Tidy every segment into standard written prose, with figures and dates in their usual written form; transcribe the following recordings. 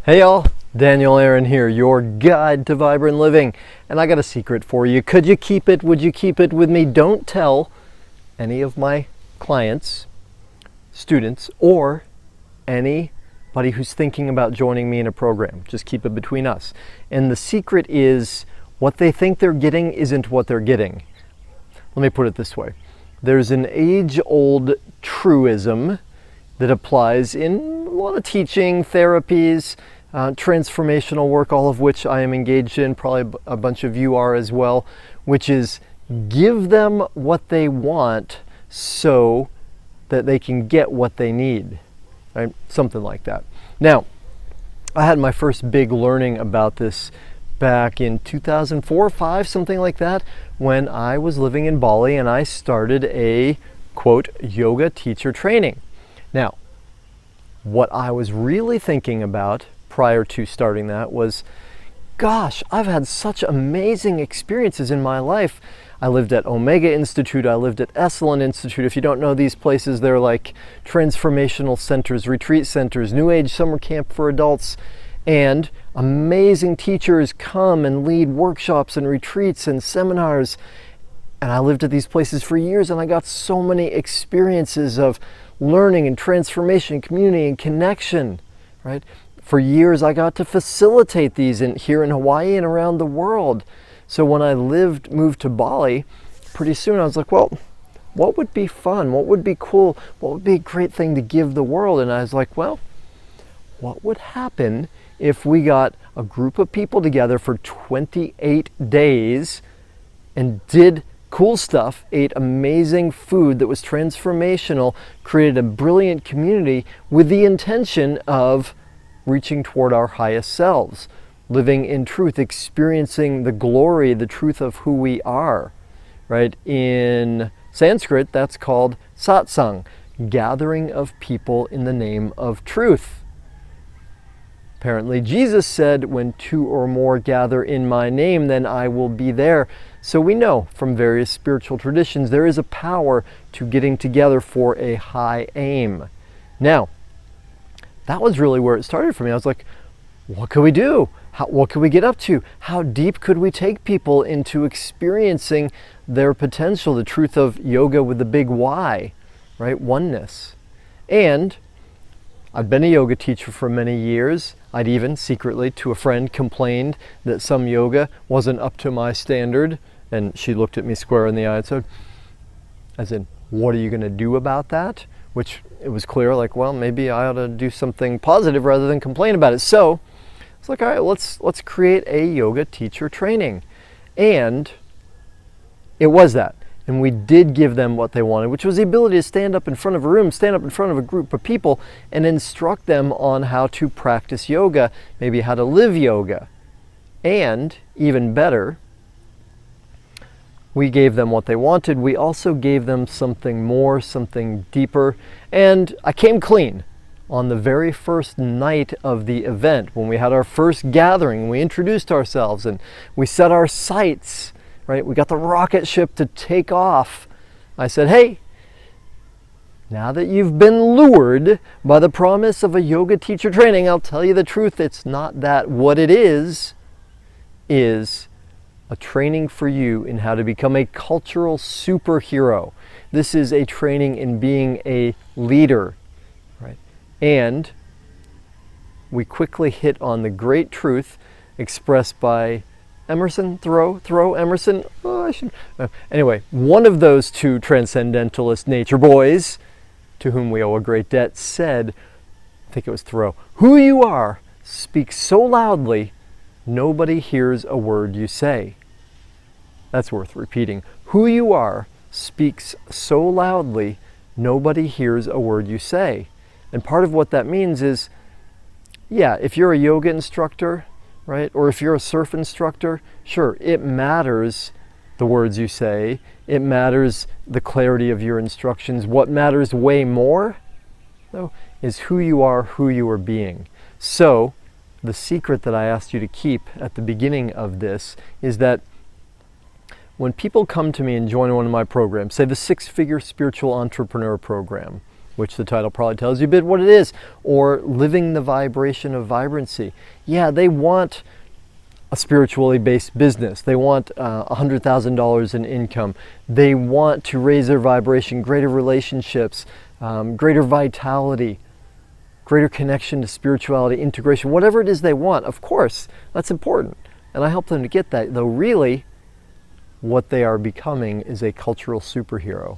Hey y'all, Daniel Aaron here, your guide to vibrant living. And I got a secret for you. Could you keep it? Would you keep it with me? Don't tell any of my clients, students, or anybody who's thinking about joining me in a program. Just keep it between us. And the secret is what they think they're getting isn't what they're getting. Let me put it this way. There's an age-old truism that applies in a lot of teaching, therapies, transformational work, all of which I am engaged in, probably a bunch of you are as well, which is give them what they want so that they can get what they need, right? Something like that. Now, I had my first big learning about this back in 2004 or 5, something like that, when I was living in Bali and I started a, quote, yoga teacher training. Now, what I was really thinking about prior to starting that was, gosh, I've had such amazing experiences in my life. I lived at Omega Institute, I lived at Esalen Institute. If you don't know these places, they're like transformational centers, retreat centers, New Age summer camp for adults, and amazing teachers come and lead workshops and retreats and seminars. And I lived at these places for years and I got so many experiences of learning and transformation, community and connection, right? For years I got to facilitate these here in Hawaii and around the world. So when I moved to Bali, pretty soon I was like, well, what would be fun? What would be cool? What would be a great thing to give the world? And I was like, well, what would happen if we got a group of people together for 28 days and did cool stuff, ate amazing food that was transformational, created a brilliant community with the intention of reaching toward our highest selves, living in truth, experiencing the glory, the truth of who we are, right? In Sanskrit, that's called satsang, gathering of people in the name of truth. Apparently, Jesus said, when 2 or more gather in my name, then I will be there. So we know from various spiritual traditions, there is a power to getting together for a high aim. Now, that was really where it started for me. I was like, what could we do? What could we get up to? How deep could we take people into experiencing their potential, the truth of yoga with the big Y, right? Oneness. And I'd been a yoga teacher for many years. I'd even secretly to a friend complained that some yoga wasn't up to my standard. And she looked at me square in the eye and said, as in, what are you going to do about that? Which it was clear, like, well, maybe I ought to do something positive rather than complain about it. So it's like, all right, let's create a yoga teacher training. And it was that. And we did give them what they wanted, which was the ability to stand up in front of a room, stand up in front of a group of people and instruct them on how to practice yoga, maybe how to live yoga. And even better, we gave them what they wanted. We also gave them something more, something deeper. And I came clean on the very first night of the event when we had our first gathering. We introduced ourselves and we set our sights, right? We got the rocket ship to take off. I said, hey, now that you've been lured by the promise of a yoga teacher training, I'll tell you the truth. It's not that. What it is a training for you in how to become a cultural superhero. This is a training in being a leader, right? And we quickly hit on the great truth expressed by Emerson, Thoreau, Emerson. Oh, anyway, one of those two transcendentalist nature boys, to whom we owe a great debt, said, I think it was Thoreau, who you are speaks so loudly, nobody hears a word you say. That's worth repeating. Who you are speaks so loudly, nobody hears a word you say. And part of what that means is, yeah, if you're a yoga instructor, right, or if you're a surf instructor, sure, it matters the words you say. It matters the clarity of your instructions. What matters way more, though, is who you are being. So, the secret that I asked you to keep at the beginning of this is that when people come to me and join one of my programs, say the 6-figure spiritual entrepreneur program, which the title probably tells you a bit what it is, or living the vibration of vibrancy. Yeah, they want a spiritually based business. They want $100,000 in income. They want to raise their vibration, greater relationships, greater vitality, greater connection to spirituality, integration, whatever it is they want. Of course, that's important. And I help them to get that, though really what they are becoming is a cultural superhero.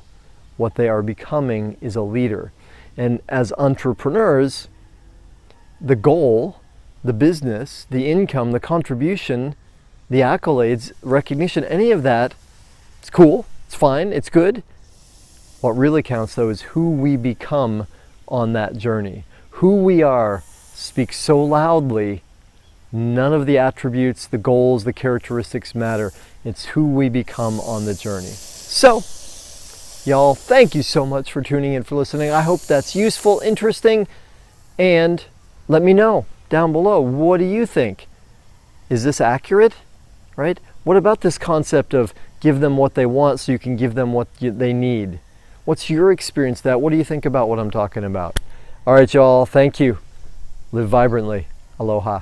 What they are becoming is a leader. And as entrepreneurs, the goal, the business, the income, the contribution, the accolades, recognition, any of that, it's cool, it's fine, it's good. What really counts though is who we become on that journey. Who we are speaks so loudly, none of the attributes, the goals, the characteristics matter. It's who we become on the journey. So, y'all, thank you so much for tuning in, for listening. I hope that's useful, interesting, and let me know down below. What do you think? Is this accurate? Right? What about this concept of give them what they want so you can give them what they need? What's your experience of that? What do you think about what I'm talking about? All right, y'all. Thank you. Live vibrantly. Aloha.